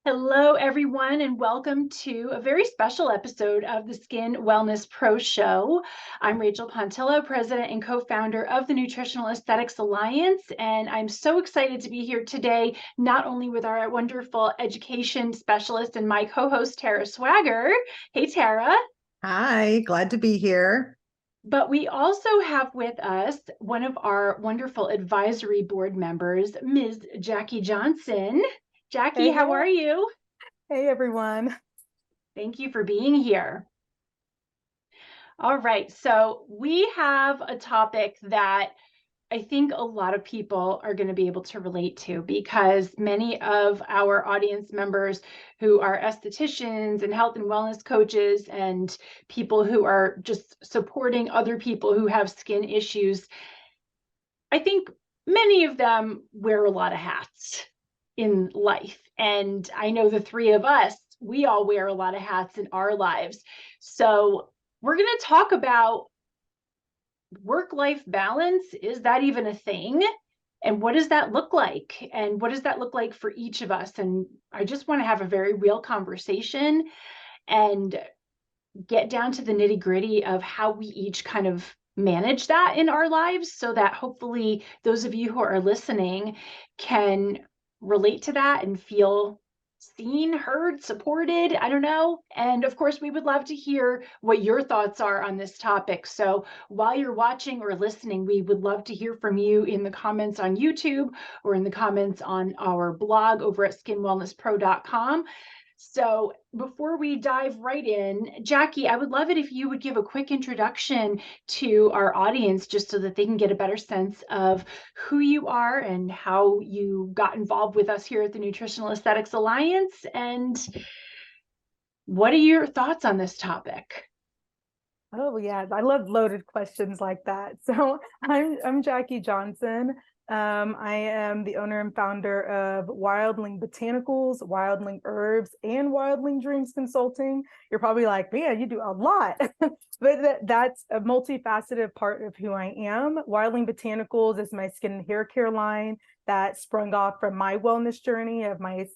Hello, everyone, and welcome to a very special episode of the Skin Wellness Pro Show. I'm Rachael Pontillo, president and co-founder of the Nutritional Aesthetics Alliance, and I'm so excited to be here today, not only with our wonderful education specialist and my co-host, Tara Swagger. Hey, Tara. Hi, glad to be here. But we also have with us one of our wonderful advisory board members, Ms. Jackie Johnson. Jackie, Hey, how hey, are you? hey, everyone. Thank you for being here. All right, so we have a topic that I think a lot of people are going to be able to relate to because many of our audience members who are estheticians and health and wellness coaches and people who are just supporting other people who have skin issues, I think many of them wear a lot of hats in life. And I know the three of us, we all wear a lot of hats in our lives. So we're going to talk about work-life balance. Is that even a thing? And what does that look like? And what does that look like for each of us? And I just want to have a very real conversation and get down to the nitty-gritty of how we each kind of manage that in our lives so that hopefully those of you who are listening can relate to that and feel seen, heard, supported. I don't know. And of course, we would love to hear what your thoughts are on this topic. So while you're watching or listening, we would love to hear from you in the comments on YouTube or in the comments on our blog over at skinwellnesspro.com. So before we dive right in, Jackie, I would love it if you would give a quick introduction to our audience just so that they can get a better sense of who you are and how you got involved with us here at the Nutritional Aesthetics Alliance. And what are your thoughts on this topic? Oh yeah, I love loaded questions like that. So I'm Jackie Johnson. I am the owner and founder of Wildling Botanicals, Wildling Herbs, and Wildling Dreams Consulting. You're probably like, man, you do a lot, but that's a multifaceted part of who I am. Wildling Botanicals is my skin and hair care line that sprung off from my wellness journey of my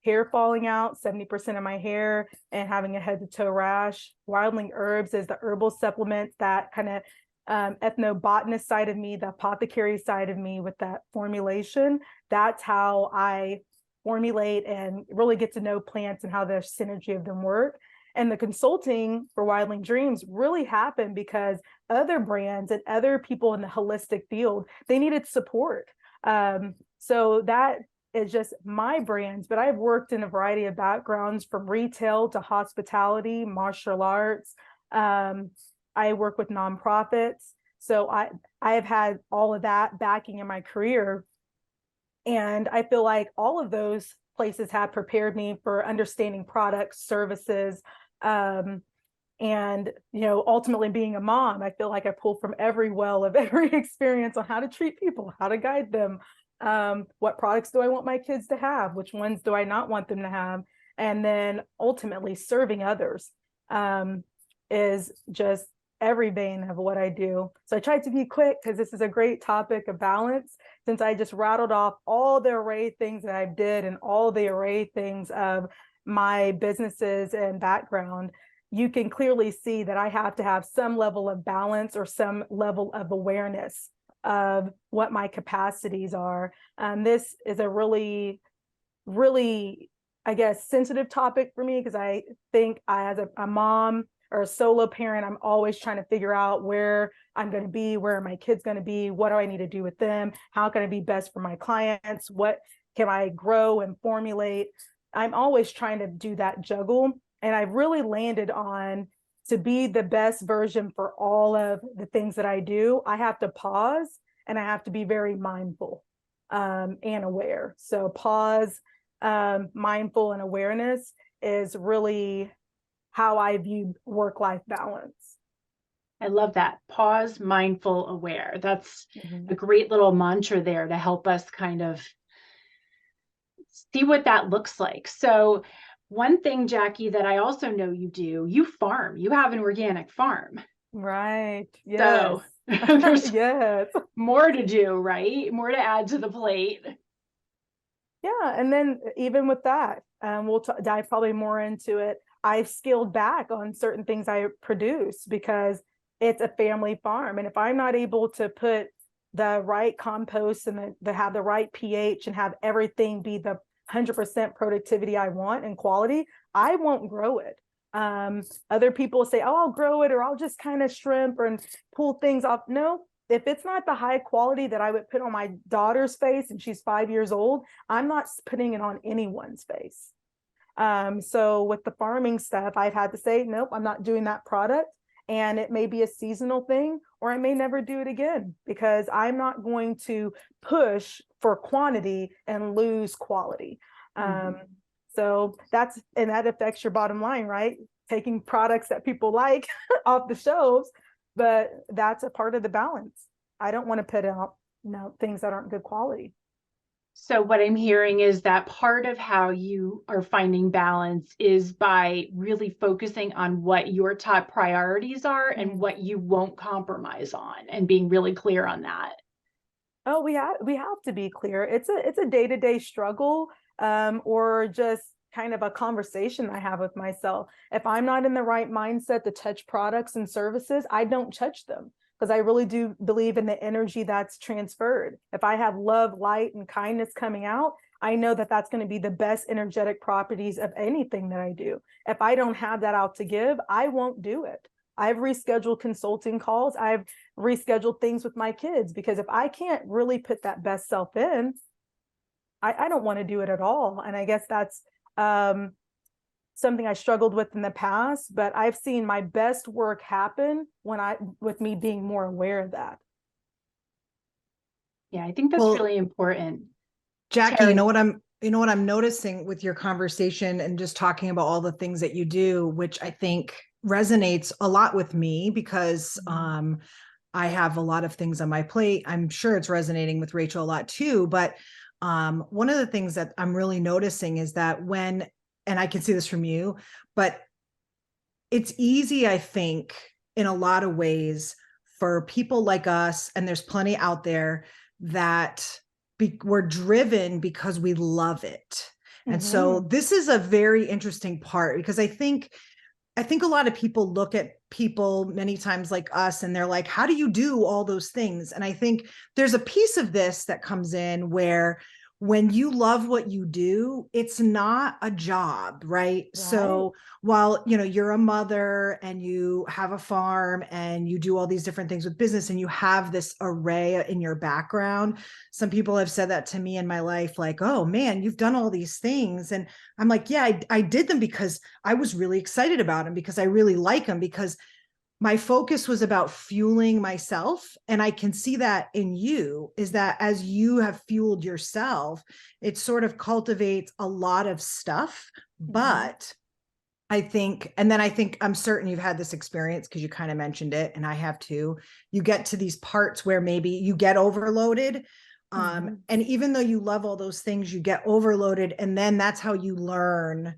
hair falling out, 70% of my hair, and having a head to toe rash. Wildling Herbs is the herbal supplement, that kind of ethnobotanist side of me, the apothecary side of me with that formulation. That's how I formulate and really get to know plants and how the synergy of them work. And the consulting for Wildling Dreams really happened because other brands and other people in the holistic field, they needed support. So that is just my brands, but I've worked in a variety of backgrounds from retail to hospitality, martial arts. I work with nonprofits. So I have had all of that backing in my career. And I feel like all of those places have prepared me for understanding products, services, and ultimately being a mom. I feel like I pull from every well of every experience on how to treat people, how to guide them, what products do I want my kids to have, which ones do I not want them to have, and then ultimately serving others is just every vein of what I do. So I tried to be quick because this is a great topic of balance, since I just rattled off all the array things that I did and all the array things of my businesses and background. You can clearly see that I have to have some level of balance or some level of awareness of what my capacities are. This is a really, really, I guess, sensitive topic for me because I think as a mom or a solo parent, I'm always trying to figure out where I'm going to be, where are my kids going to be, what do I need to do with them, how can I be best for my clients, what can I grow and formulate. I'm always trying to do that juggle. And I've really landed on, to be the best version for all of the things that I do, I have to pause and I have to be very mindful and aware. So pause, mindful, and awareness is really how I view work-life balance. I love that. Pause, mindful, aware. That's a great little mantra there to help us kind of see what that looks like. So one thing, Jackie, that I also know you do, you farm. You have an organic farm. Right. Yes. So there's Yes. more to do, right? More to add to the plate. Yeah, and then even with that, we'll dive probably more into it. I've scaled back on certain things I produce because it's a family farm, and if I'm not able to put the right compost and have the right pH and have everything be the 100% productivity I want and quality, I won't grow it. Other people say, "Oh, I'll grow it, or I'll just kind of shrimp and pull things off." No, if it's not the high quality that I would put on my daughter's face, and she's 5 years old, I'm not putting it on anyone's face. So with the farming stuff, I've had to say, nope, I'm not doing that product. And it may be a seasonal thing, or I may never do it again because I'm not going to push for quantity and lose quality. Mhm. So that affects your bottom line, right? Taking products that people like off the shelves, but that's a part of the balance. I don't want to put out, things that aren't good quality. So what I'm hearing is that part of how you are finding balance is by really focusing on what your top priorities are and Mm. what you won't compromise on, and being really clear on that. Oh, we have to be clear. It's a day-to-day struggle, or just kind of a conversation I have with myself. If I'm not in the right mindset to touch products and services, I don't touch them because I really do believe in the energy that's transferred. If I have love, light, and kindness coming out, I know that that's going to be the best energetic properties of anything that I do. If I don't have that out to give, I won't do it. I've rescheduled consulting calls. I've rescheduled things with my kids because if I can't really put that best self in, I don't want to do it at all. And I guess that's um, something I struggled with in the past, but I've seen my best work happen with me being more aware of that. Yeah, I think that's Well, really important. Jackie, Terry. you know what I'm noticing with your conversation and just talking about all the things that you do, which I think resonates a lot with me because I have a lot of things on my plate. I'm sure it's resonating with Rachel a lot too. But one of the things that I'm really noticing is that and I can see this from you, but it's easy, I think, in a lot of ways for people like us, and there's plenty out there that we're driven because we love it. And so Mm-hmm. this is a very interesting part because I think a lot of people look at people many times like us and they're like, how do you do all those things? And I think there's a piece of this that comes in where when you love what you do, it's not a job, right? Right. So while, you know, you're a mother and you have a farm and you do all these different things with business and you have this array in your background, some people have said that to me in my life, like, oh man, you've done all these things. And I'm like, yeah, I did them because I was really excited about them, because I really like them, because my focus was about fueling myself. And I can see that in you, is that as you have fueled yourself, it sort of cultivates a lot of stuff. Mm-hmm. But I think, and then I think I'm certain you've had this experience because you kind of mentioned it, and I have too. You get to these parts where maybe you get overloaded. Mm-hmm. And even though you love all those things, you get overloaded. And then that's how you learn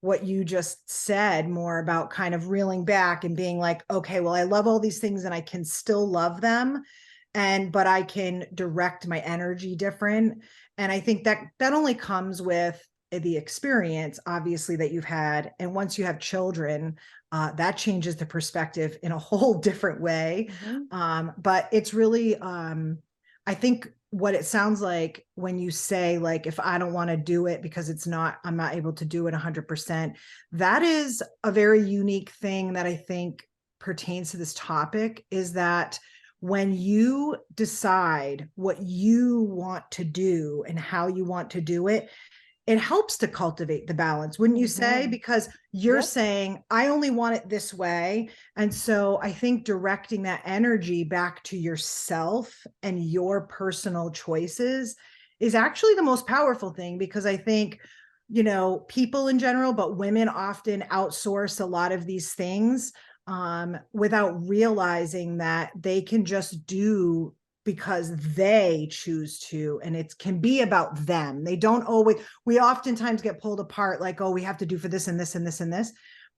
what you just said, more about kind of reeling back and being like, okay, well, I love all these things and I can still love them. But I can direct my energy different. And I think that only comes with the experience, obviously, that you've had. And once you have children, that changes the perspective in a whole different way. Mm-hmm. But it's really, I think what it sounds like when you say, like, if I don't want to do it because I'm not able to do it 100%, that is a very unique thing that I think pertains to this topic, is that when you decide what you want to do and how you want to do it, it helps to cultivate the balance, wouldn't you say? Mm-hmm. Because you're Yep. saying, I only want it this way. And so I think directing that energy back to yourself and your personal choices is actually the most powerful thing, because I think, you know, people in general, but women often outsource a lot of these things without realizing that they can just do because they choose to, and it can be about them. They don't always, we oftentimes get pulled apart, like, oh, we have to do for this and this and this and this.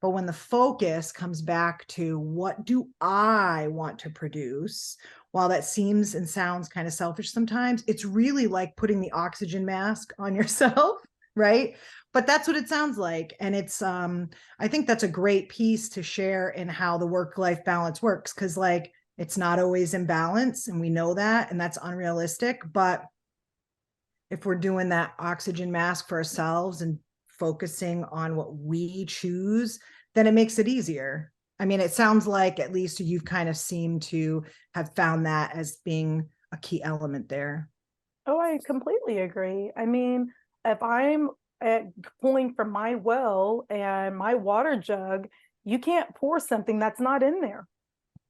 But when the focus comes back to what do I want to produce, while that seems and sounds kind of selfish sometimes, it's really like putting the oxygen mask on yourself, right? But that's what it sounds like. And it's, I think that's a great piece to share in how the work-life balance works. Cause like, it's not always in balance, and we know that, and that's unrealistic. But if we're doing that oxygen mask for ourselves and focusing on what we choose, then it makes it easier. I mean, it sounds like at least you've kind of seemed to have found that as being a key element there. Oh, I completely agree. I mean, if I'm pulling from my well and my water jug, you can't pour something that's not in there.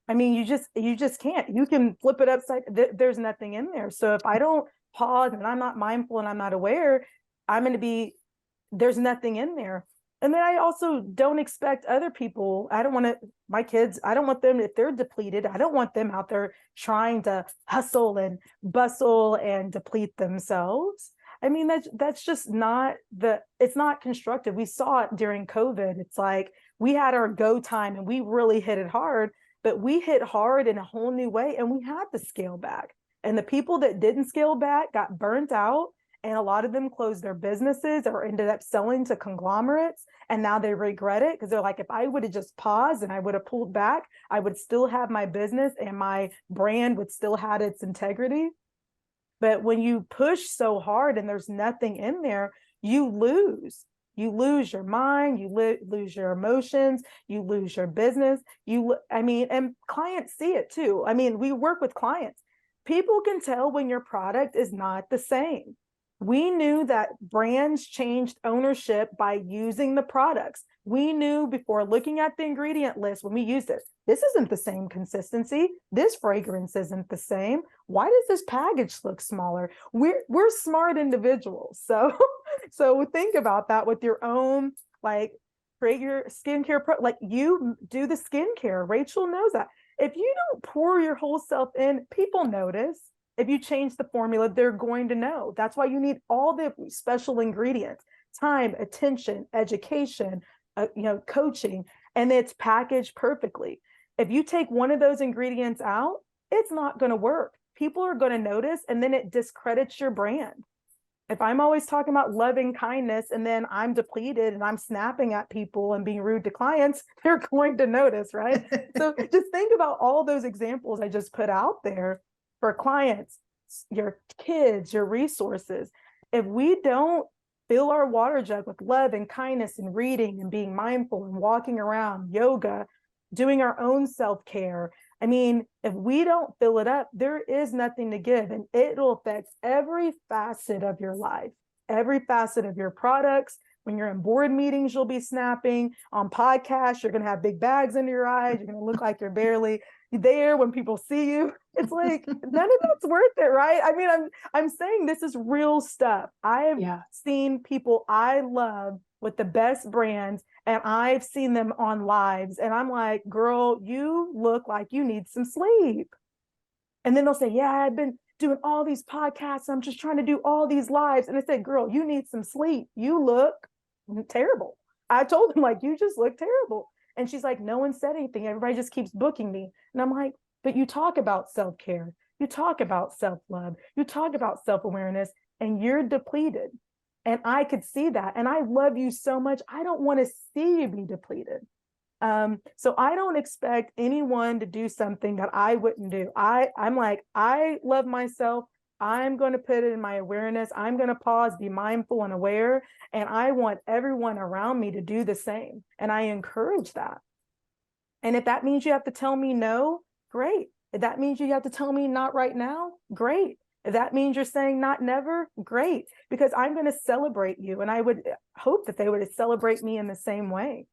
I mean, you just can't. You can flip it upside. There's nothing in there. So if I don't pause and I'm not mindful and I'm not aware, I'm going to be, there's nothing in there. And then I also don't expect other people. I don't want to, my kids, I don't want them, if they're depleted, I don't want them out there trying to hustle and bustle and deplete themselves. I mean, that's just not it's not constructive. We saw it during COVID. It's like we had our go time and we really hit it hard, but we hit hard in a whole new way and we had to scale back. And the people that didn't scale back got burnt out. And a lot of them closed their businesses or ended up selling to conglomerates. And now they regret it because they're like, if I would have just paused and I would have pulled back, I would still have my business and my brand would still have its integrity. But when you push so hard and there's nothing in there, you lose. You lose your mind, you lose your emotions, you lose your business. I mean, and clients see it too. I mean, we work with clients. People can tell when your product is not the same. We knew that brands changed ownership by using the products. We knew before looking at the ingredient list when we used it, this isn't the same consistency. This fragrance isn't the same. Why does this package look smaller? We're smart individuals. So think about that with your own, like, create your skincare like you do the skincare. Rachel knows that. If you don't pour your whole self in, people notice. If you change the formula, they're going to know. That's why you need all the special ingredients: time, attention, education, coaching, and it's packaged perfectly. If you take one of those ingredients out, it's not going to work. People are going to notice, and then it discredits your brand. If I'm always talking about loving kindness and then I'm depleted and I'm snapping at people and being rude to clients, they're going to notice, right? So just think about all those examples I just put out there for clients, your kids, your resources. If we don't fill our water jug with love and kindness and reading and being mindful and walking around, yoga, doing our own self-care, I mean, if we don't fill it up, there is nothing to give, and it'll affect every facet of your life, every facet of your products. When you're in board meetings, you'll be snapping. On podcasts, you're going to have big bags under your eyes. You're going to look like you're barely there when people see you. It's like, none of that's worth it, right? I mean, I'm saying this is real stuff. I have seen people I love with the best brands, and I've seen them on lives, and I'm like, girl, you look like you need some sleep. And then they'll say, yeah, I've been doing all these podcasts. I'm just trying to do all these lives. And I said, girl, you need some sleep. You look terrible. I told them, like, you just look terrible. And she's like, no one said anything. Everybody just keeps booking me. And I'm like, but you talk about self-care. You talk about self-love. You talk about self-awareness, and you're depleted. And I could see that. And I love you so much. I don't want to see you be depleted. So I don't expect anyone to do something that I wouldn't do. I'm like, I love myself. I'm going to put it in my awareness. I'm going to pause, be mindful and aware. And I want everyone around me to do the same. And I encourage that. And if that means you have to tell me no, great. If that means you have to tell me not right now, great. If that means you're saying not never, great. Because I'm going to celebrate you. And I would hope that they would celebrate me in the same way.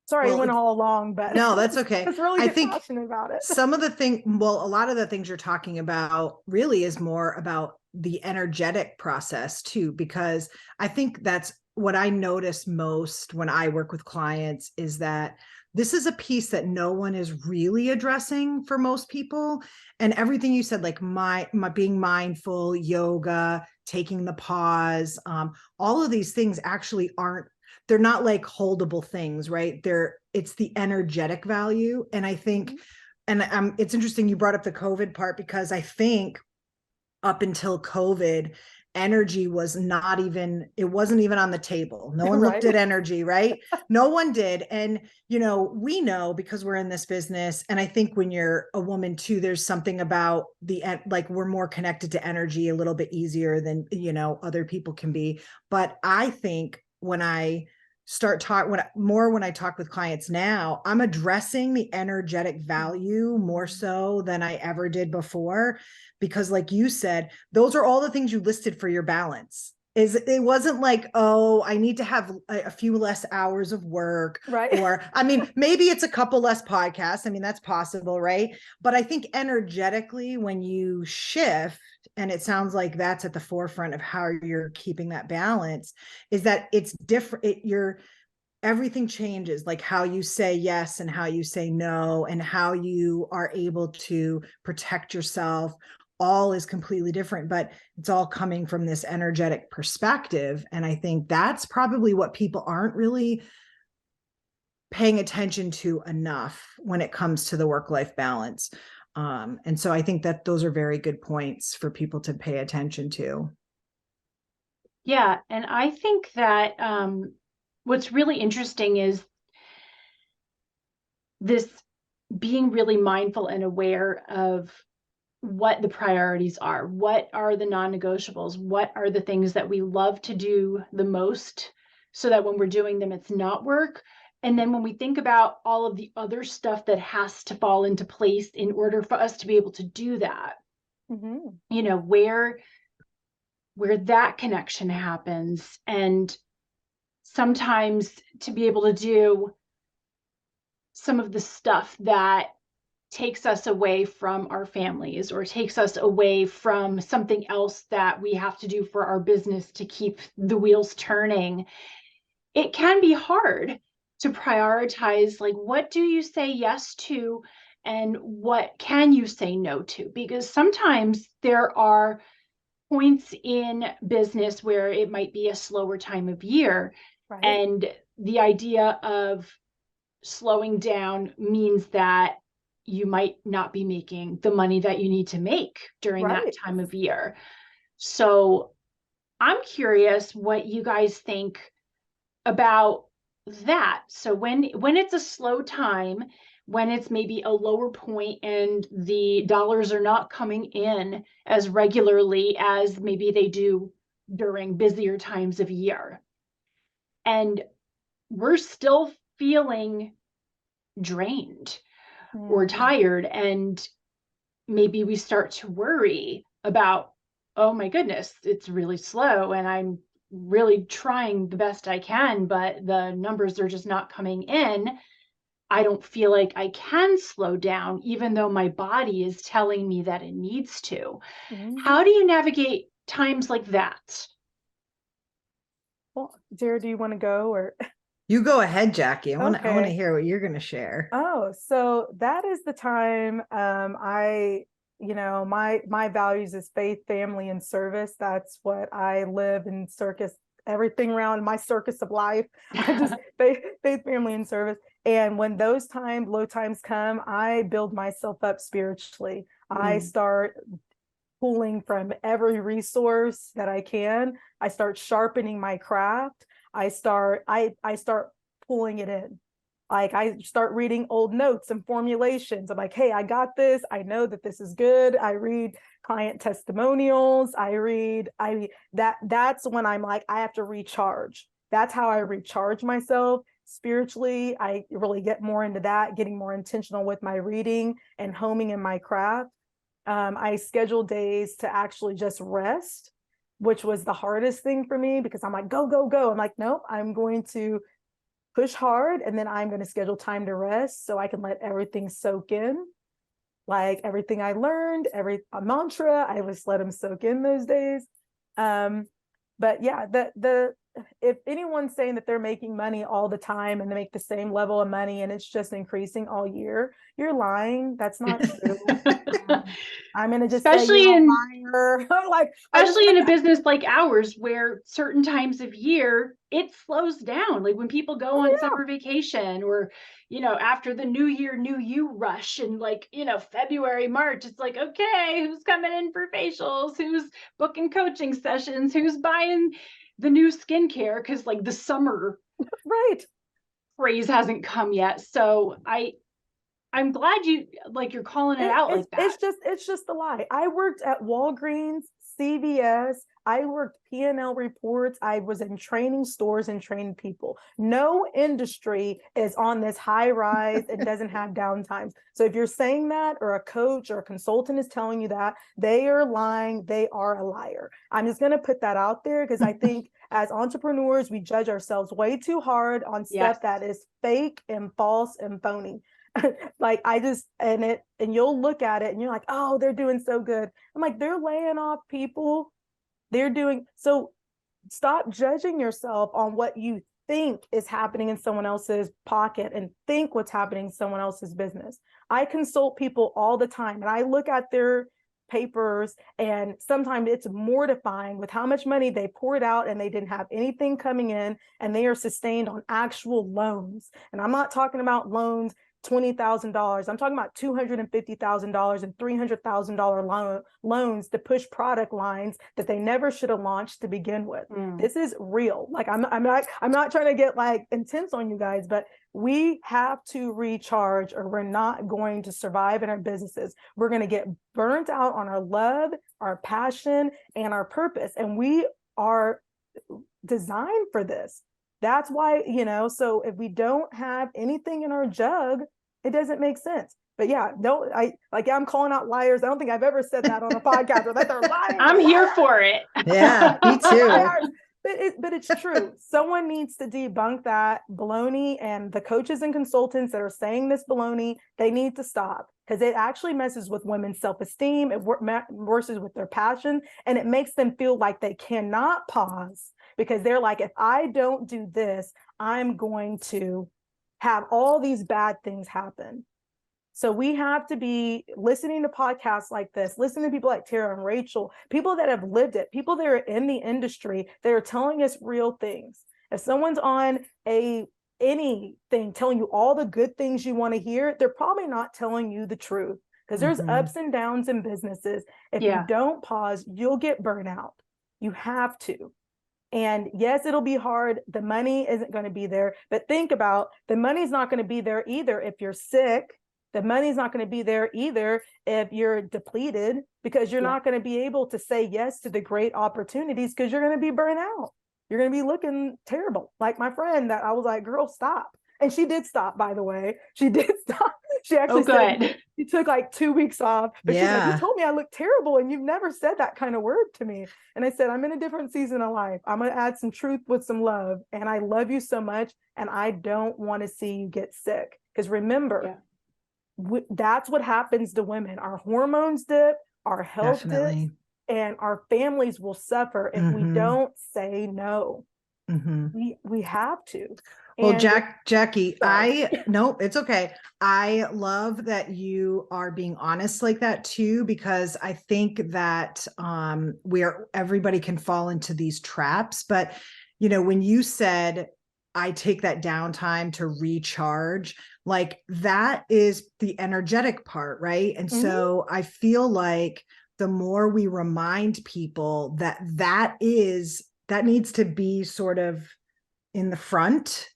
Sorry, I went all along, but no, that's okay. It's really I think passionate about it. Some of the a lot of the things you're talking about really is more about the energetic process too, because I think that's what I notice most when I work with clients is that this is a piece that no one is really addressing for most people. And everything you said, like my being mindful, yoga, taking the pause, all of these things actually aren't. they're not like holdable things, right? It's the energetic value. And I think, and it's interesting you brought up the COVID part, because I think up until COVID, energy was not even, it wasn't even on the table. No one Right. looked at energy, right? No one did. And, we know because we're in this business. And I think when you're a woman too, there's something about like we're more connected to energy a little bit easier than, other people can be. But I think when I when I talk with clients now, I'm addressing the energetic value more so than I ever did before, because like you said, those are all the things you listed for your balance. It wasn't like, oh, I need to have a few less hours of work, Right. or I mean, maybe it's a couple less podcasts. I mean, that's possible, right? But I think energetically, when you shift, and it sounds like that's at the forefront of how you're keeping that balance, is that it's different. Everything changes, like how you say yes and how you say no, and how you are able to protect yourself, all is completely different, but it's all coming from this energetic perspective. And I think that's probably what people aren't really paying attention to enough when it comes to the work-life balance. And so I think that those are very good points for people to pay attention to. Yeah. And I think that what's really interesting is this being really mindful and aware of what the priorities are. What are the non-negotiables? What are the things that we love to do the most, so that when we're doing them, it's not work? And then when we think about all of the other stuff that has to fall into place in order for us to be able to do that, where that connection happens. And sometimes to be able to do some of the stuff that takes us away from our families, or takes us away from something else that we have to do for our business to keep the wheels turning, it can be hard to prioritize, like, what do you say yes to and what can you say no to? Because sometimes there are points in business where it might be a slower time of year. Right. And the idea of slowing down means that you might not be making the money that you need to make during that Right. time of year. So I'm curious what you guys think about that. So when it's a slow time, when it's maybe a lower point and the dollars are not coming in as regularly as maybe they do during busier times of year, and we're still feeling drained or tired, and maybe we start to worry about, oh my goodness, it's really slow and I'm really trying the best I can, but the numbers are just not coming in. I don't feel like I can slow down, even though my body is telling me that it needs to. How do you navigate times like that? Well, Jared, do you want to go, or? You go ahead, Jackie. I want to Okay. hear what you're going to share. Oh, so that is the time my values is faith, family, and service. That's what I live in, circus, everything around my circus of life. I just faith, family, and service. And when those low times come, I build myself up spiritually. I start pulling from every resource that I can. I start sharpening my craft. I start pulling it in. Like, I start reading old notes and formulations. I'm like, hey, I got this. I know that this is good. I read client testimonials. That's when I'm like, I have to recharge. That's how I recharge myself spiritually. I really get more into that, getting more intentional with my reading and homing in my craft. I schedule days to actually just rest, which was the hardest thing for me, because I'm like, go, go, go. I'm like, nope, I'm going to push hard, and then I'm going to schedule time to rest so I can let everything soak in. Like, everything I learned, a mantra, I just let them soak in those days. But yeah, if anyone's saying that they're making money all the time and they make the same level of money and it's just increasing all year, you're lying. That's not true. I'm going to just say you're especially a in liar. I'm like, especially in a business like ours where certain times of year it slows down, like when people go on summer vacation, or after the new year new you rush, and like February, March, it's like, okay, who's coming in for facials, who's booking coaching sessions, who's buying the new skincare, because like the summer right. phrase hasn't come yet. So I'm glad you're calling it out like that. It's just a lie. I worked at Walgreens, CVS. I worked P&L reports. I was in training stores and trained people. No industry is on this high rise and doesn't have downtimes. So if you're saying that, or a coach or a consultant is telling you that, they are lying. They are a liar. I'm just going to put that out there, because I think as entrepreneurs, we judge ourselves way too hard on stuff that is fake and false and phony. Like and you'll look at it and you're like, oh, they're doing so good. I'm like, they're laying off people. So stop judging yourself on what you think is happening in someone else's pocket, and think what's happening in someone else's business. I consult people all the time and I look at their papers, and sometimes it's mortifying with how much money they poured out and they didn't have anything coming in, and they are sustained on actual loans. And I'm not talking about loans $20,000. I'm talking about $250,000 and $300,000 loans to push product lines that they never should have launched to begin with. This is real. Like I'm not trying to get like intense on you guys, but we have to recharge, or we're not going to survive in our businesses. We're going to get burnt out on our love, our passion, and our purpose. And we are designed for this. That's why, so if we don't have anything in our jug, it doesn't make sense. But yeah, no, I'm calling out liars. I don't think I've ever said that on a podcast, or that they're lying. I'm here for it. Yeah, me too. But it's true. Someone needs to debunk that baloney, and the coaches and consultants that are saying this baloney, they need to stop, because it actually messes with women's self-esteem. It messes with their passion, and it makes them feel like they cannot pause, because they're like, if I don't do this, I'm going to have all these bad things happen. So we have to be listening to podcasts like this, listening to people like Tara and Rachael, people that have lived it, people that are in the industry that are telling us real things. If someone's on anything telling you all the good things you want to hear, they're probably not telling you the truth, because there's ups and downs in businesses. If you don't pause, you'll get burnt out. You have to. And yes, it'll be hard. The money isn't going to be there. But think about, the money's not going to be there either if you're sick. The money's not going to be there either if you're depleted, because you're not going to be able to say yes to the great opportunities, because you're going to be burnt out. You're going to be looking terrible. Like my friend that I was like, girl, stop. And she did stop, by the way. She did stop. She actually said she took like 2 weeks off, but she's like, you told me I look terrible and you've never said that kind of word to me. And I said, I'm in a different season of life. I'm going to add some truth with some love. And I love you so much. And I don't want to see you get sick. Because remember, that's what happens to women. Our hormones dip, our health dips, and our families will suffer if we don't say no. We have to. Well, Jackie, no, it's okay. I love that you are being honest like that too, because I think that everybody can fall into these traps. But, when you said, I take that downtime to recharge, like that is the energetic part, right? And so I feel like the more we remind people that needs to be sort of in the front,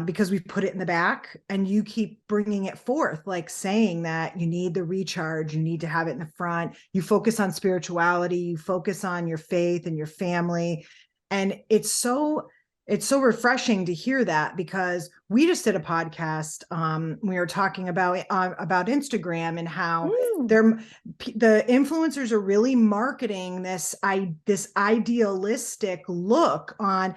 because we've put it in the back, and you keep bringing it forth, like saying that you need the recharge, you need to have it in the front. You focus on spirituality, you focus on your faith and your family. And it's so refreshing to hear that, because we just did a podcast. We were talking about Instagram and how the influencers are really marketing this idealistic look on,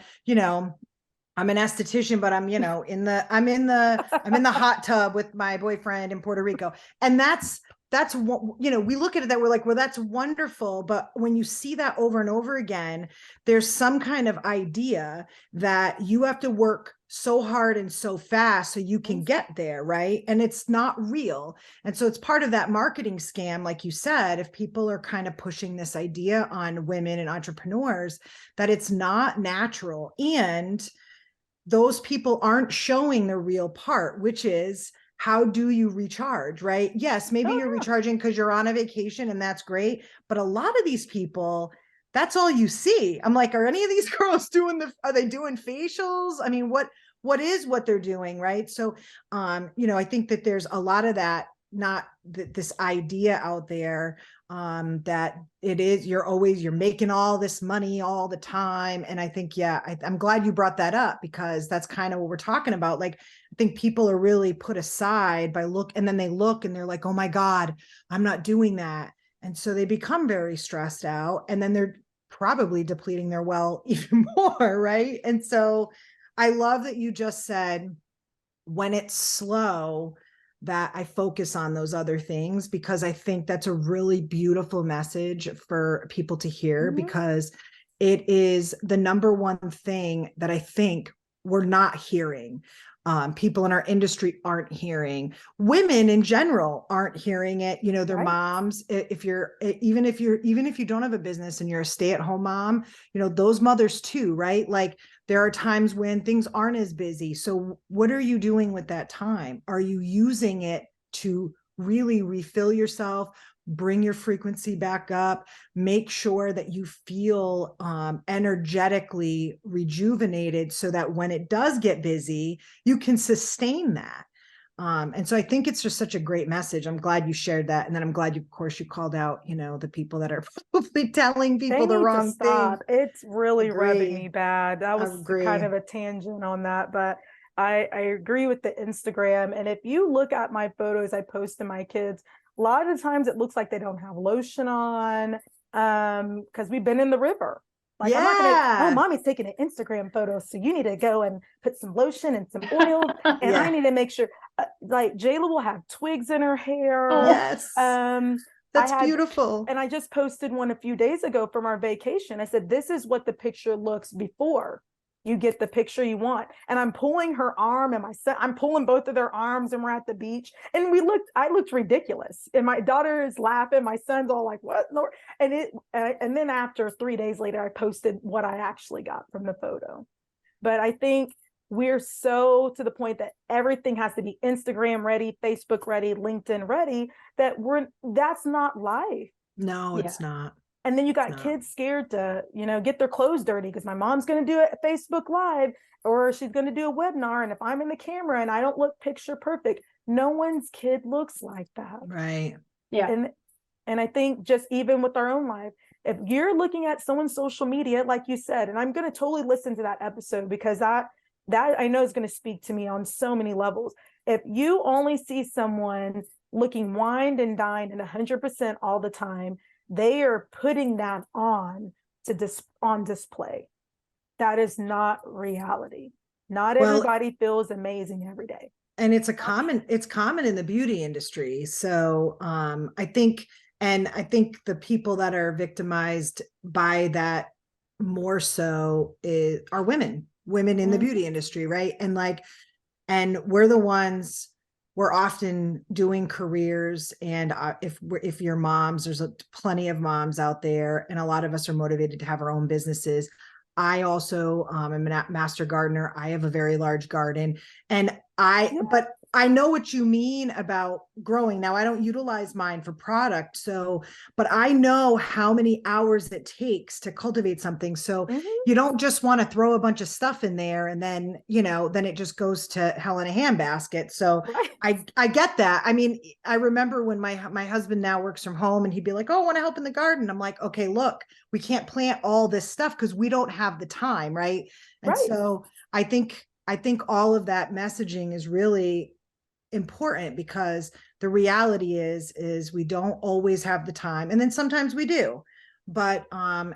I'm an esthetician, but I'm in the hot tub with my boyfriend in Puerto Rico. And that's that's what, you know, we look at it that we're like, well, that's wonderful. But when you see that over and over again, there's some kind of idea that you have to work so hard and so fast so you can get there, right? And it's not real. And so it's part of that marketing scam, like you said, if people are kind of pushing this idea on women and entrepreneurs, that it's not natural. And those people aren't showing the real part, which is, how do you recharge, right? Yes, maybe you're recharging because you're on a vacation and that's great. But a lot of these people, that's all you see. I'm like, are any of these girls are they doing facials? I mean, what is what they're doing, right? So, you know, I think that there's a lot of that, not this idea out there that it is, you're making all this money all the time. And I think, yeah, I'm glad you brought that up, because that's kind of what we're talking about. Like, I think people are really put aside and then they look and they're like, oh my God, I'm not doing that. And so they become very stressed out, and then they're probably depleting their well even more, right? And so I love that you just said, when it's slow, that I focus on those other things, because I think that's a really beautiful message for people to hear, because it is the number one thing that I think we're not hearing. People in our industry aren't hearing. Women in general aren't hearing it. You know, their moms, even if you don't have a business and you're a stay-at-home mom, you know, those mothers too, right? Like, there are times when things aren't as busy. So what are you doing with that time? Are you using it to really refill yourself, bring your frequency back up, make sure that you feel energetically rejuvenated, so that when it does get busy, you can sustain that. And so I think it's just such a great message. I'm glad you shared that. And then I'm glad of course, you called out, you know, the people that are probably telling people the wrong thing. It's really rubbing me bad. That was kind of Agree. a tangent on that, but I agree with the Instagram. And if you look at my photos I post to my kids, a lot of the times it looks like they don't have lotion on, because we've been in the river. Like, I'm not gonna, oh, mommy's taking an Instagram photo, so you need to go and put some lotion and some oil, and I need to make sure, like, Jayla will have twigs in her hair. Yes. That's I beautiful. And I just posted one a few days ago from our vacation. I said, this is what the picture looks before you get the picture you want. And I'm pulling her arm, and I'm pulling both of their arms, and we're at the beach. And I looked ridiculous. And my daughter is laughing. My son's all like, what, Lord? And then after 3 days later, I posted what I actually got from the photo. But I think we're so to the point that everything has to be Instagram ready, Facebook ready, LinkedIn ready, that's not life. No, it's not. And then you got kids scared to, you know, get their clothes dirty because my mom's going to do a Facebook Live, or she's going to do a webinar. And if I'm in the camera and I don't look picture perfect, no one's kid looks like that. Right. Yeah. And I think just even with our own life, if you're looking at someone's social media, like you said, and I'm going to totally listen to that episode, because that I know is going to speak to me on so many levels. If you only see someone looking wined and dined and 100% all the time, they are putting that on display. That is not reality. Not everybody feels amazing every day. And it's common in the beauty industry. So I think the people that are victimized by that more so are women in the beauty industry, right? And we're often doing careers, and if you're moms, there's plenty of moms out there, and a lot of us are motivated to have our own businesses. I also am a master gardener. I have a very large garden, but I know what you mean about growing. Now, I don't utilize mine for product, but I know how many hours it takes to cultivate something. So you don't just want to throw a bunch of stuff in there and then, then it just goes to hell in a handbasket. So I get that. I mean, I remember when my husband now works from home, and he'd be like, oh, I want to help in the garden. I'm like, okay, look, we can't plant all this stuff because we don't have the time. Right. And so I think all of that messaging is really important, because the reality is we don't always have the time, and then sometimes we do. But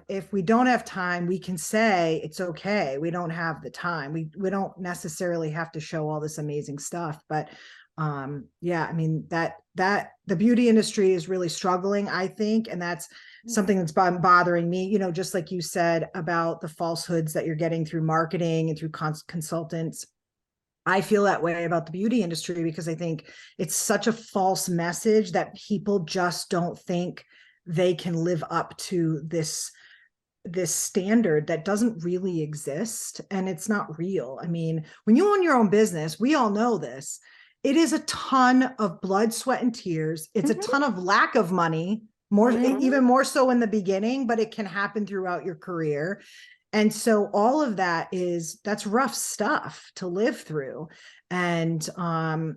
if we don't have time, we can say it's okay, we don't have the time. We don't necessarily have to show all this amazing stuff. But Yeah, I mean, that the beauty industry is really struggling, I think, and that's something that's been bothering me, you know, just like you said about the falsehoods that you're getting through marketing and through consultants. I feel that way about the beauty industry because I think it's such a false message that people just don't think they can live up to this standard that doesn't really exist, and it's not real. I mean, when you own your own business, we all know this. It is a ton of blood, sweat, and tears. It's a ton of lack of money, more even more so in the beginning, but it can happen throughout your career. And so all of that's rough stuff to live through. And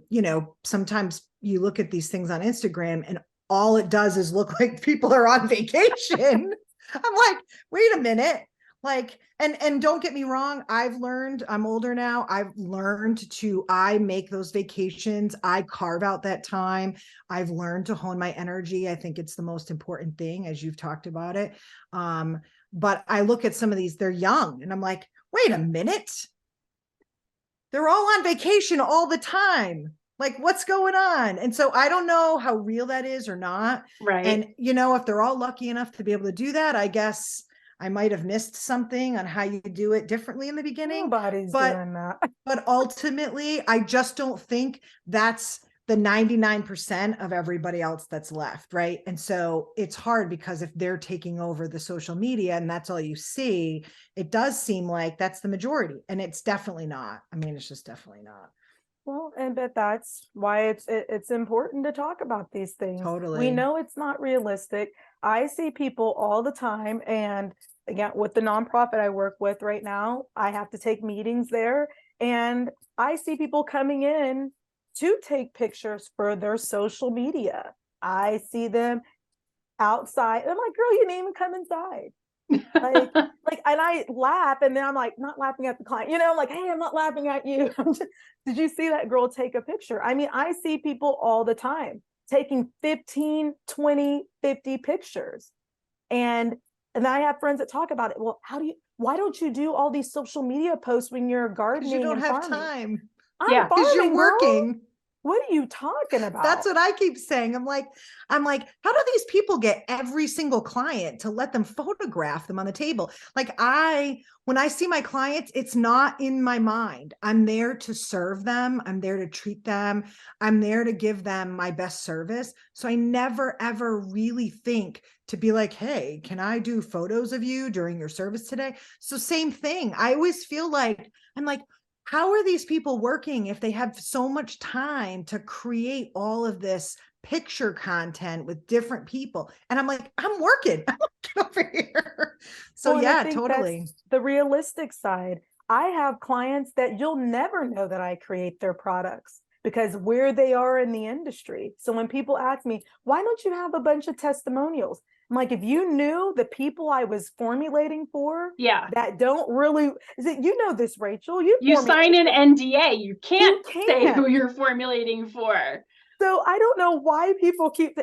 you know, sometimes you look at these things on Instagram and all it does is look like people are on vacation. I'm like, wait a minute. Like, and don't get me wrong, I've learned, I'm older now, I've learned I make those vacations, I carve out that time. I've learned to hone my energy. I think it's the most important thing, as you've talked about it. But I look at some of these, they're young, and I'm like, wait a minute. They're all on vacation all the time. Like, what's going on? And so I don't know how real that is or not. Right. And, you know, if they're all lucky enough to be able to do that, I guess I might have missed something on how you do it differently in the beginning. Nobody's doing that. But ultimately, I just don't think that's the 99% of everybody else that's left, right? And so it's hard because if they're taking over the social media and that's all you see, it does seem like that's the majority, and it's definitely not. I mean, it's just definitely not. Well, but that's why it's important to talk about these things. Totally. We know it's not realistic. I see people all the time, and again, with the nonprofit I work with right now, I have to take meetings there, and I see people coming in to take pictures for their social media. I see them outside. I'm like, girl, you didn't even come inside. like, and I laugh, and then I'm like, not laughing at the client, you know, I'm like, hey, I'm not laughing at you. Did you see that girl take a picture? I mean, I see people all the time taking 15, 20, 50 pictures. And I have friends that talk about it. Well, why don't you do all these social media posts when you're gardening? Because you don't have farming? time. I'm because you're working. Girl. What are you talking about? That's what I keep saying. I'm like, how do these people get every single client to let them photograph them on the table? Like when I see my clients, it's not in my mind. I'm there to serve them. I'm there to treat them. I'm there to give them my best service. So I never, ever really think to be like, hey, can I do photos of you during your service today? So same thing. I always feel like, I'm like, how are these people working if they have so much time to create all of this picture content with different people? And I'm like, I'm working over here. So well, yeah, totally. The realistic side. I have clients that you'll never know that I create their products because where they are in the industry. So when people ask me, why don't you have a bunch of testimonials? I'm like, if you knew the people I was formulating for, that don't really, you know this, Rachel. You sign an NDA. You can't say who you're formulating for. So I don't know why people keep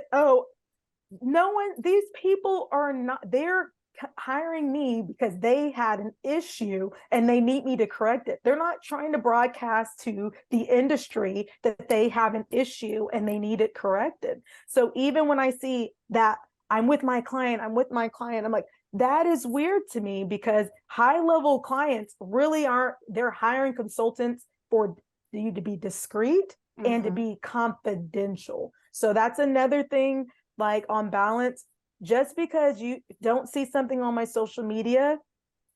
these people are not, they're hiring me because they had an issue and they need me to correct it. They're not trying to broadcast to the industry that they have an issue and they need it corrected. So even when I see that I'm with my client, I'm like, that is weird to me because high-level clients really aren't, they're hiring consultants for you to be discreet and to be confidential. So that's another thing, like on balance, just because you don't see something on my social media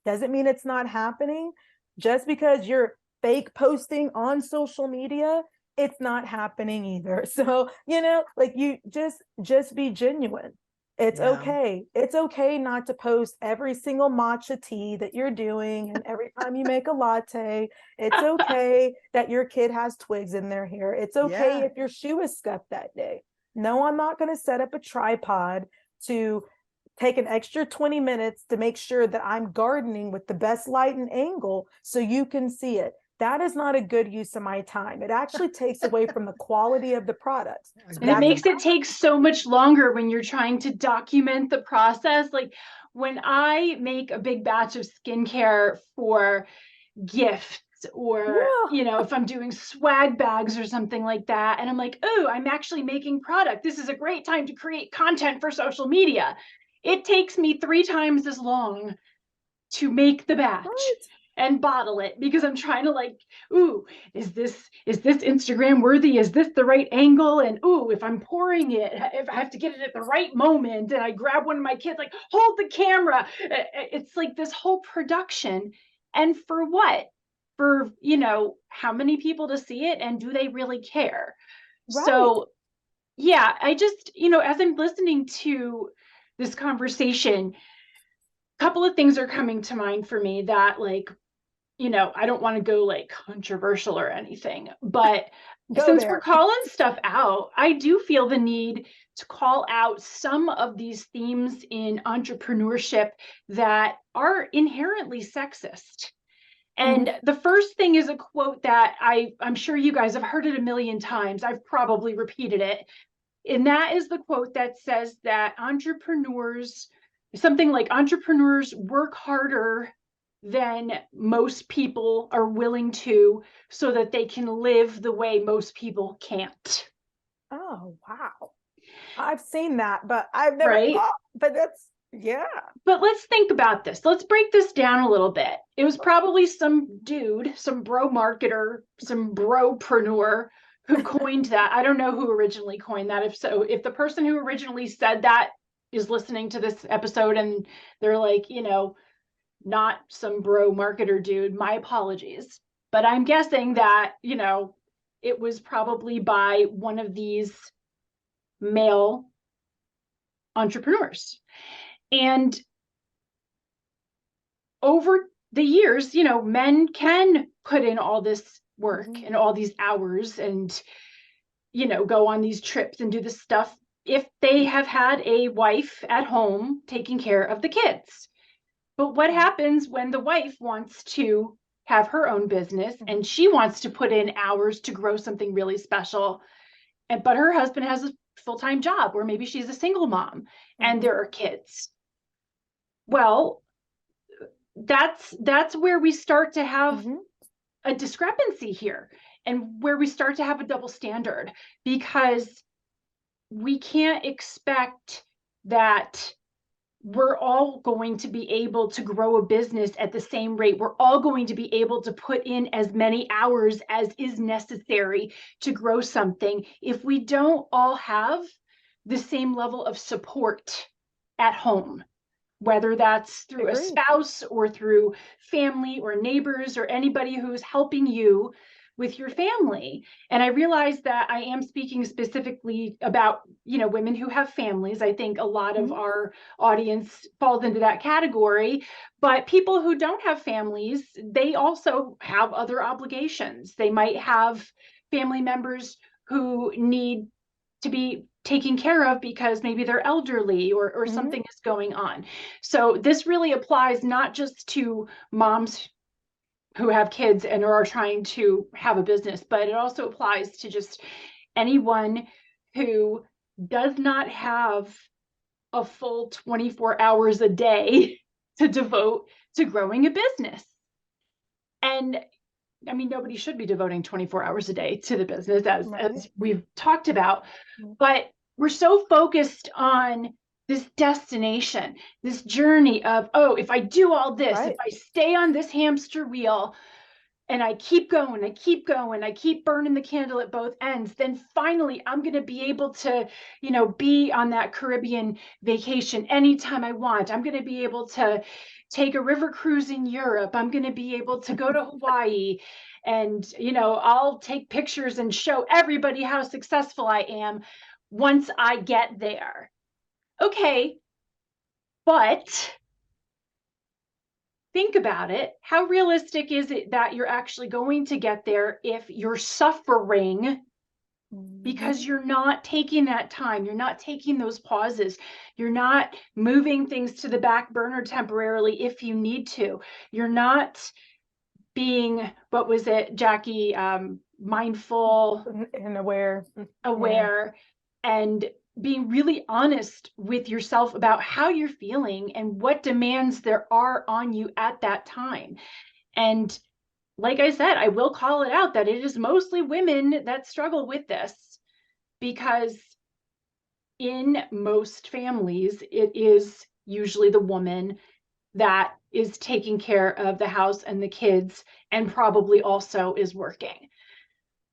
doesn't mean it's not happening. Just because you're fake posting on social media, it's not happening either. So, you know, like you just be genuine. It's okay. It's okay not to post every single matcha tea that you're doing and every time you make a latte. It's okay that your kid has twigs in their hair. It's okay if your shoe is scuffed that day. No, I'm not going to set up a tripod to take an extra 20 minutes to make sure that I'm gardening with the best light and angle so you can see it. That is not a good use of my time. It actually takes away from the quality of the products. And it makes it take so much longer when you're trying to document the process. Like when I make a big batch of skincare for gifts or, Yeah. you know, if I'm doing swag bags or something like that, and I'm like, oh, I'm actually making product. This is a great time to create content for social media. It takes me 3 times as long to make the batch Right. and bottle it because I'm trying to like, ooh, is this Instagram worthy? Is this the right angle? And ooh, if I'm pouring it, if I have to get it at the right moment, and I grab one of my kids, like, hold the camera. It's like this whole production. And for what? For, you know, how many people to see it, and do they really care? Right. So yeah, I just, you know, as I'm listening to this conversation, a couple of things are coming to mind for me that, like, you know, I don't want to go like controversial or anything, but Go since we're there. calling stuff out, I do feel the need to call out some of these themes in entrepreneurship that are inherently sexist. And Mhm. the first thing is a quote that I'm sure you guys have heard it a million times. I've probably repeated it. And that is the quote that says that something like entrepreneurs work harder than most people are willing to, so that they can live the way most people can't. Oh, wow. I've seen that, but I've never Right? thought, but that's, yeah. But let's think about this. Let's break this down a little bit. It was probably some dude, some bro marketer, some bropreneur who coined that. I don't know who originally coined that. If so, if the person who originally said that is listening to this episode and they're like, you know, not some bro marketer dude, my apologies. But I'm guessing that, you know, it was probably by one of these male entrepreneurs. And over the years, you know, men can put in all this work Mhm. and all these hours and, you know, go on these trips and do this stuff if they have had a wife at home taking care of the kids. But what Mhm. happens when the wife wants to have her own business Mhm. and she wants to put in hours to grow something really special, and but her husband has a full-time job, or maybe she's a single mom and Mhm. there are kids? Well, that's where we start to have Mhm. a discrepancy here, and where we start to have a double standard, because we can't expect that we're all going to be able to grow a business at the same rate. We're all going to be able to put in as many hours as is necessary to grow something if we don't all have the same level of support at home, whether that's through a Agreed. spouse or through family or neighbors or anybody who's helping you with your family. And I realize that I am speaking specifically about, you know, women who have families. I think a lot of Mhm. our audience falls into that category, but people who don't have families, they also have other obligations. They might have family members who need to be taken care of because maybe they're elderly, or Mhm. something is going on. So this really applies not just to moms who have kids and are trying to have a business, but it also applies to just anyone who does not have a full 24 hours a day to devote to growing a business. And I mean, nobody should be devoting 24 hours a day to the business, Right. as we've talked about, Mhm. but we're so focused on this destination, this journey of, oh, if I do all this, if Right. I stay on this hamster wheel and I keep going, I keep going, I keep burning the candle at both ends, then finally I'm going to be able to, you know, be on that Caribbean vacation anytime I want. I'm going to be able to take a river cruise in Europe. I'm going to be able to go to Hawaii, and, you know, I'll take pictures and show everybody how successful I am once I get there. Okay, but think about it. How realistic is it that you're actually going to get there if you're suffering because Mhm. you're not taking that time? You're not taking those pauses. You're not moving things to the back burner temporarily if you need to. You're not being, what was it, Jackie, mindful, And aware. Yeah. aware, and being really honest with yourself about how you're feeling and what demands there are on you at that time. And like I said, I will call it out that it is mostly women that struggle with this, because in most families, it is usually the woman that is taking care of the house and the kids, and probably also is working.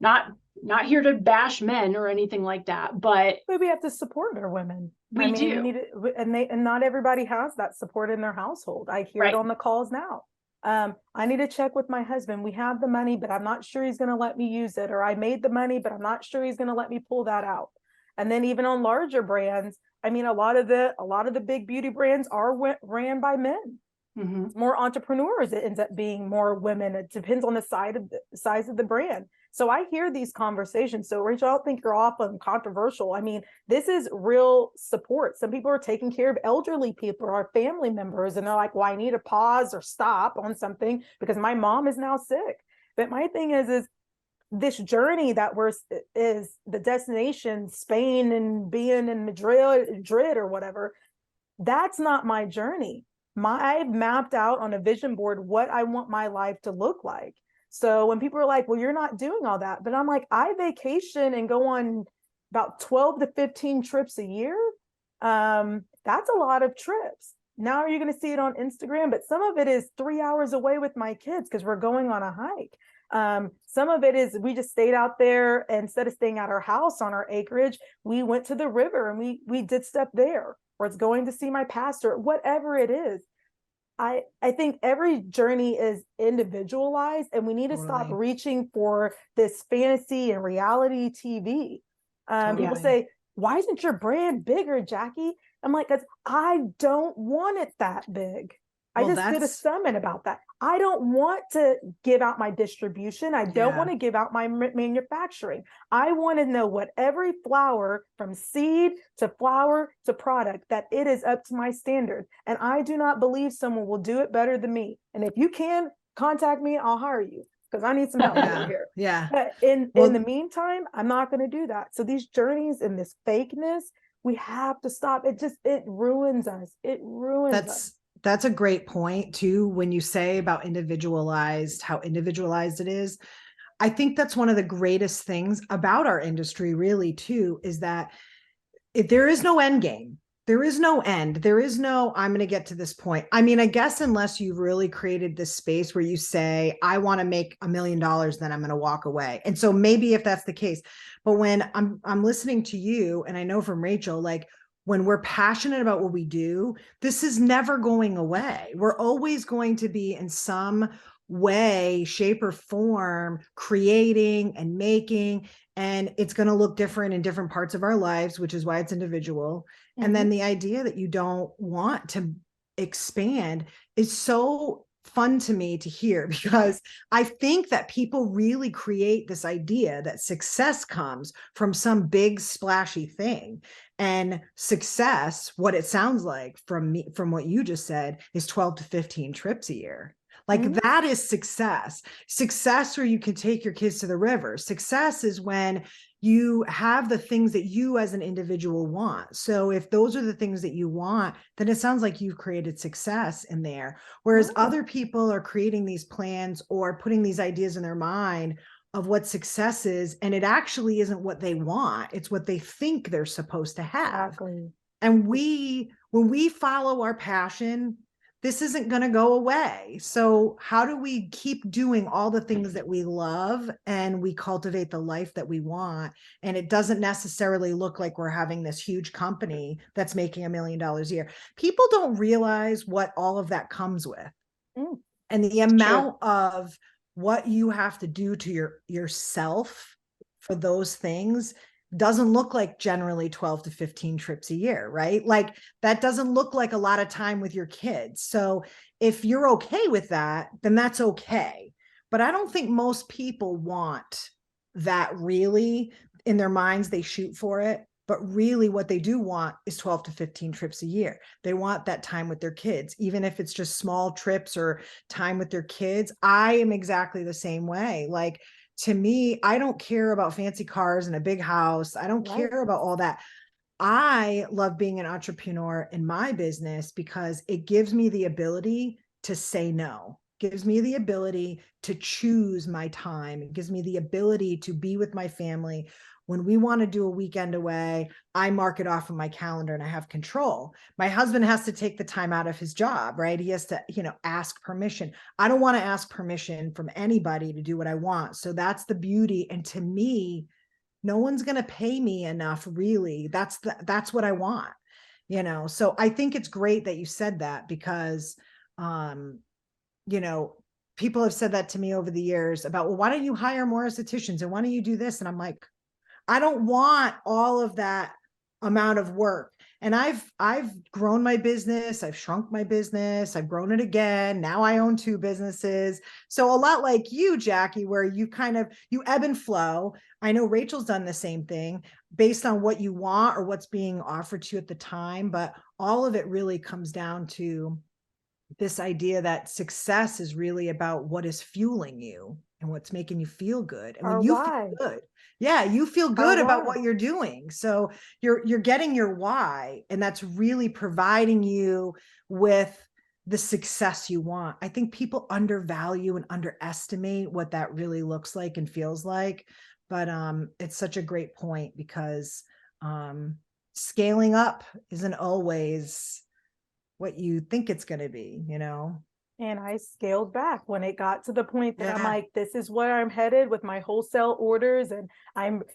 Not not here to bash men or anything like that, but we have to support our women. we do. We need it, and not everybody has that support in their household. I hear it Right. on the calls now. I need to check with my husband. We have the money, but I'm not sure he's going to let me use it. Or I made the money, but I'm not sure he's going to let me pull that out. And then even on larger brands, I mean, a lot of the big beauty brands are ran by men. Mm-hmm. More entrepreneurs, it ends up being more women. It depends on the size of the brand. So I hear these conversations. So Rachel, I don't think you're off on controversial. I mean, this is real support. Some people are taking care of elderly people or family members, and they're like, well, I need to pause or stop on something because my mom is now sick. But my thing is this journey that is the destination, Spain and being in Madrid or whatever. That's not my journey. I've mapped out on a vision board what I want my life to look like. So when people are like, well, you're not doing all that, but I'm like, I vacation and go on about 12 to 15 trips a year. That's a lot of trips. Now you're going to see it on Instagram, but some of it is 3 hours away with my kids because we're going on a hike. Some of it is we just stayed out there, and instead of staying at our house on our acreage, we went to the river and we did stuff there, or it's going to see my pastor, whatever it is. I think every journey is individualized, and we need to stop reaching for this fantasy and reality TV. People say, why isn't your brand bigger, Jackie? I'm like, because I don't want it that big. I just did a summit about that. I don't want to give out my distribution. I don't want to give out my manufacturing. I want to know what every flower from seed to flower to product, that it is up to my standard. And I do not believe someone will do it better than me. And if you can contact me, I'll hire you because I need some help over here. Yeah. But in the meantime, I'm not going to do that. So these journeys and this fakeness, we have to stop. It ruins us. It ruins us. That's a great point too, when you say about how individualized it is. I think that's one of the greatest things about our industry really too, is that if there is no end game, there is no end, there is no, I'm going to get to this point. I mean, I guess unless you've really created this space where you say, I want to make $1 million, then I'm going to walk away. And so maybe if that's the case, but when I'm listening to you, and I know from Rachel, like, when we're passionate about what we do, this is never going away. We're always going to be in some way, shape, or form creating and making, and it's going to look different in different parts of our lives, which is why it's individual. Mm-hmm. And then the idea that you don't want to expand is so fun to me to hear, because I think that people really create this idea that success comes from some big splashy thing. And success, what it sounds like from what you just said, is 12 to 15 trips a year. Like that is success. Success where you can take your kids to the river. Success is when you have the things that you as an individual want. So if those are the things that you want, then it sounds like you've created success in there. Whereas other people are creating these plans or putting these ideas in their mind of what success is, and it actually isn't what they want. It's what they think they're supposed to have. Exactly. And when we follow our passion, this isn't going to go away. So how do we keep doing all the things that we love and we cultivate the life that we want? And it doesn't necessarily look like we're having this huge company that's making $1 million a year. People don't realize what all of that comes with. And the amount of what you have to do to yourself for those things doesn't look like generally 12 to 15 trips a year, right? Like that doesn't look like a lot of time with your kids. So if you're okay with that, then that's okay. But I don't think most people want that really in their minds. They shoot for it, but really what they do want is 12 to 15 trips a year. They want that time with their kids, even if it's just small trips or time with their kids. I am exactly the same way. Like, to me, I don't care about fancy cars and a big house. I don't care about all that. I love being an entrepreneur in my business because it gives me the ability to say no, gives me the ability to choose my time. It gives me the ability to be with my family. When we want to do a weekend away, I mark it off on my calendar and I have control. My husband has to take the time out of his job, right? He has to, ask permission. I don't want to ask permission from anybody to do what I want. So that's the beauty. And to me, no one's going to pay me enough, really. That's what I want, So I think it's great that you said that because, people have said that to me over the years about, well, why don't you hire more estheticians and why don't you do this? And I'm like, I don't want all of that amount of work. And I've grown my business. I've shrunk my business. I've grown it again. Now I own 2 businesses. So a lot like you, Jackie, where you ebb and flow. I know Rachel's done the same thing based on what you want or what's being offered to you at the time. But all of it really comes down to this idea that success is really about what is fueling you and what's making you feel good. And when you feel good, you feel good about what you're doing. So you're getting your why, and that's really providing you with the success you want. I think people undervalue and underestimate what that really looks like and feels like. But it's such a great point because scaling up isn't always what you think it's going to be, And I scaled back when it got to the point that I'm like, this is where I'm headed with my wholesale orders. And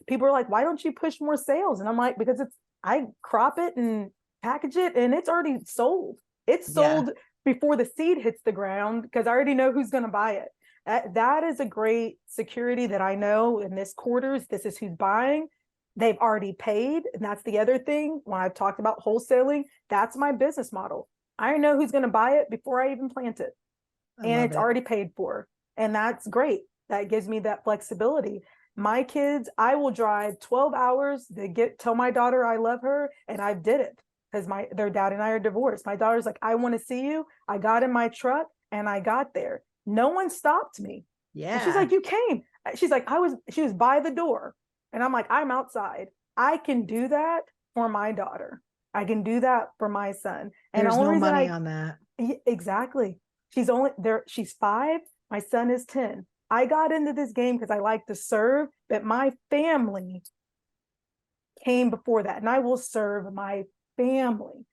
people are like, why don't you push more sales? And I'm like, because I crop it and package it and it's already sold. It's sold before the seed hits the ground because I already know who's going to buy it. That is a great security that I know in this quarters, this is who's buying. They've already paid. And that's the other thing. When I've talked about wholesaling, that's my business model. I know who's going to buy it before I even plant it. And it's already paid for. And that's great. That gives me that flexibility. My kids, I will drive 12 hours to tell my daughter I love her. And I did it because their dad and I are divorced. My daughter's like, I want to see you. I got in my truck and I got there. No one stopped me. Yeah. And she's like, you came. She's like, she was by the door. And I'm like, I'm outside. I can do that for my daughter. I can do that for my son. And there's no money on that. Exactly. She's 5. My son is 10. I got into this game because I like to serve, but my family came before that. And I will serve my family.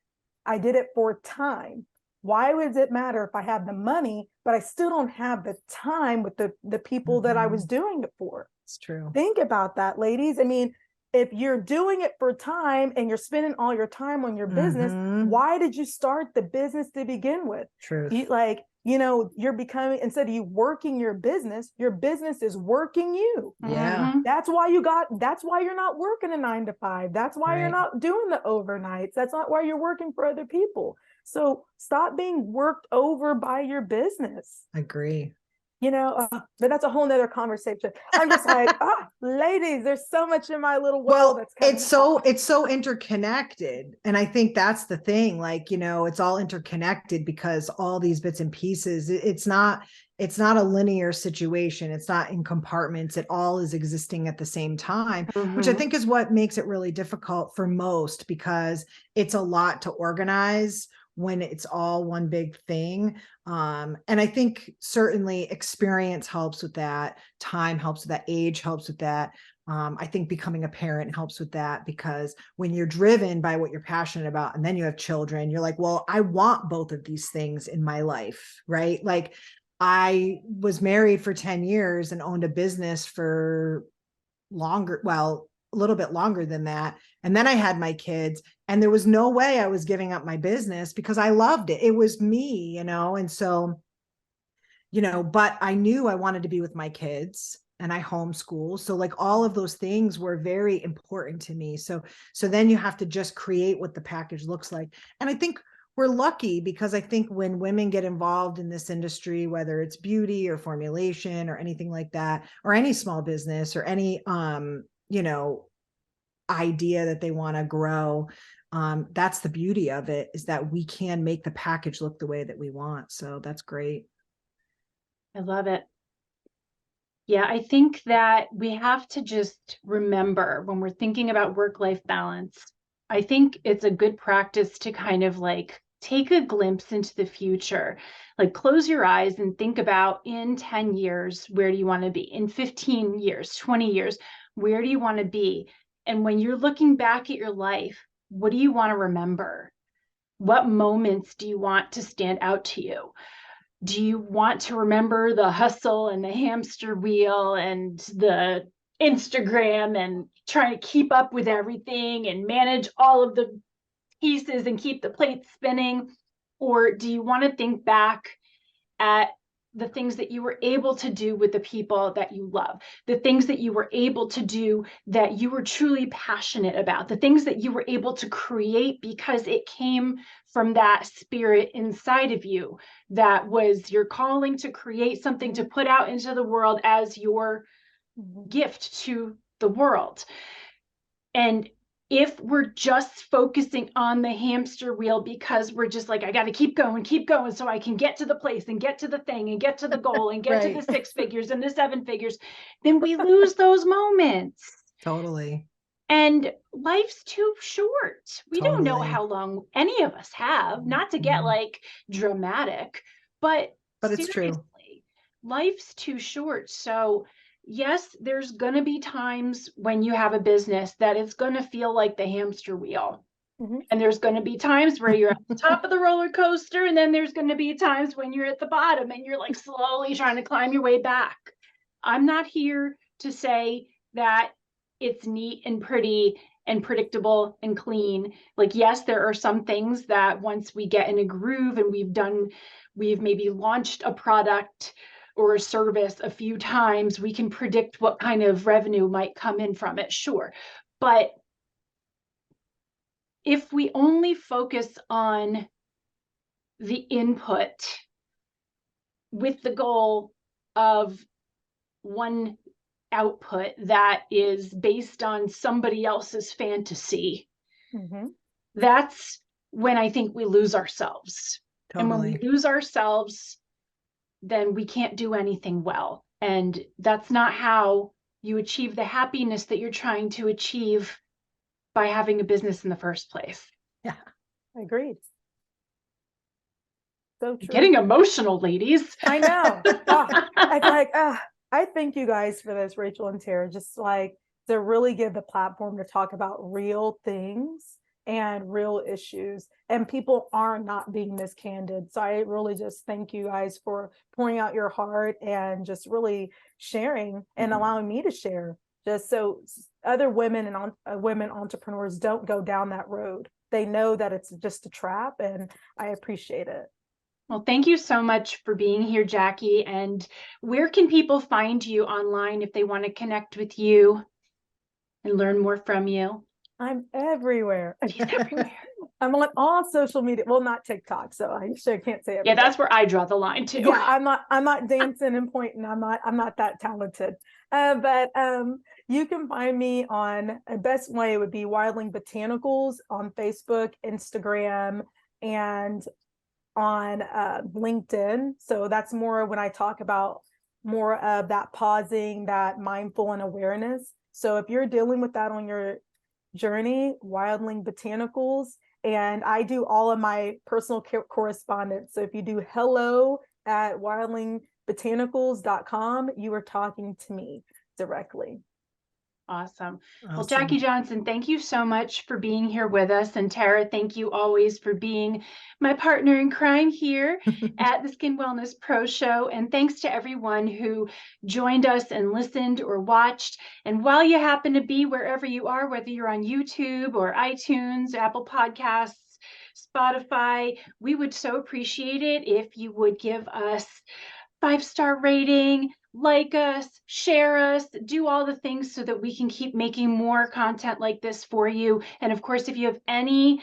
I did it for time. Why would it matter if I have the money, but I still don't have the time with the people that I was doing it for? It's true. Think about that, ladies. I mean, if you're doing it for time and you're spending all your time on your business, why did you start the business to begin with? Truth. You're becoming, instead of you working your business is working you. Yeah. That's why you're not working a 9 to 5. That's why you're not doing the overnights. That's not why you're working for other people. So stop being worked over by your business. Agree. But that's a whole nother conversation. I'm just like, ladies, there's so much in my little world. It's so interconnected. And I think that's the thing, it's all interconnected because all these bits and pieces, it's not a linear situation. It's not in compartments. It all is existing at the same time, which I think is what makes it really difficult for most, because it's a lot to organize when it's all one big thing. And I think certainly experience helps with that. Time helps with that. Age helps with that. I think becoming a parent helps with that, because when you're driven by what you're passionate about and then you have children, you're like, well, I want both of these things in my life, right? Like, I was married for 10 years and owned a business for a little bit longer than that. And then I had my kids, and there was no way I was giving up my business because I loved it. It was me, and so, but I knew I wanted to be with my kids, and I homeschool. So all of those things were very important to me. So then you have to just create what the package looks like. And I think we're lucky, because I think when women get involved in this industry, whether it's beauty or formulation or anything like that, or any small business or any, idea that they want to grow, that's the beauty of it, is that we can make the package look the way that we want. So that's great. I love it. Yeah, I think that we have to just remember, when we're thinking about work-life balance, I think it's a good practice to kind of take a glimpse into the future. Like close your eyes and think about in 10 years, where do you want to be? In 15 years, 20 years, where do you want to be? And when you're looking back at your life, what do you want to remember? What moments do you want to stand out to you? Do you want to remember the hustle and the hamster wheel and the Instagram and trying to keep up with everything and manage all of the pieces and keep the plate spinning? Or do you want to think back at the things that you were able to do with the people that you love, the things that you were able to do that you were truly passionate about, the things that you were able to create because it came from that spirit inside of you that was your calling to create something to put out into the world as your gift to the world? And if we're just focusing on the hamster wheel because we're just like, I got to keep going so I can get to the place and get to the thing and get to the goal and get to the 6 figures and the 7 figures, then we lose those moments. Totally. And life's too short. We don't know Totally. how long any of us have, not to get like dramatic, but it's true. seriously, life's too short. So yes, there's going to be times when you have a business that it's going to feel like the hamster wheel. And there's going to be times where you're at the top of the roller coaster, and then there's going to be times when you're at the bottom and you're like slowly trying to climb your way back. I'm not here to say that it's neat and pretty and predictable and clean. Like, yes, there are some things that once we get in a groove and we've maybe launched a product or a service a few times, we can predict what kind of revenue might come in from it, sure. But if we only focus on the input with the goal of one output that is based on somebody else's fantasy, that's when I think we lose ourselves. Totally. And when we lose ourselves, then we can't do anything well. And that's not how you achieve the happiness that you're trying to achieve by having a business in the first place. Yeah, agreed. So true. Getting emotional, ladies. I know. I thank you guys for this, Rachael and Tara, just like to really give the platform to talk about real things and real issues, and people are not being this candid. So I really just thank you guys for pouring out your heart and just really sharing and allowing me to share, just so other women and women entrepreneurs don't go down that road. They know that it's just a trap, and I appreciate it. Well, thank you so much for being here, Jackie. And where can people find you online if they want to connect with you and learn more from you? I'm everywhere. She's everywhere. I'm on all social media. Well, not TikTok, so I sure can't say everything. Yeah, that's where I draw the line too. Yeah, I'm not dancing and pointing. I'm not that talented. But you can find me on, the best way would be Wildling Botanicals on Facebook, Instagram, and on LinkedIn. So that's more when I talk about more of that pausing, that mindful and awareness. So if you're dealing with that on your journey, Wildling Botanicals, and I do all of my personal correspondence. So if you do hello@wildlingbotanicals.com, you are talking to me directly. Awesome. Well, Jackie Johnson, thank you so much for being here with us. And Tara, thank you always for being my partner in crime here at the Skin Wellness Pro Show. And thanks to everyone who joined us and listened or watched. And while you happen to be wherever you are, whether you're on YouTube or iTunes, Apple Podcasts, Spotify, we would so appreciate it if you would give us 5-star rating, like us, share us, do all the things so that we can keep making more content like this for you. And of course, if you have any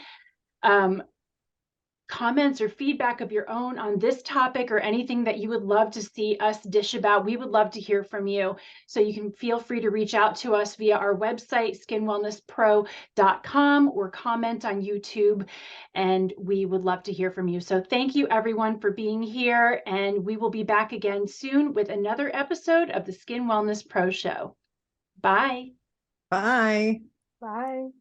comments or feedback of your own on this topic or anything that you would love to see us dish about, we would love to hear from you. So you can feel free to reach out to us via our website, skinwellnesspro.com, or comment on YouTube, and we would love to hear from you. So thank you everyone for being here, and we will be back again soon with another episode of the Skin Wellness Pro Show. Bye. Bye. Bye.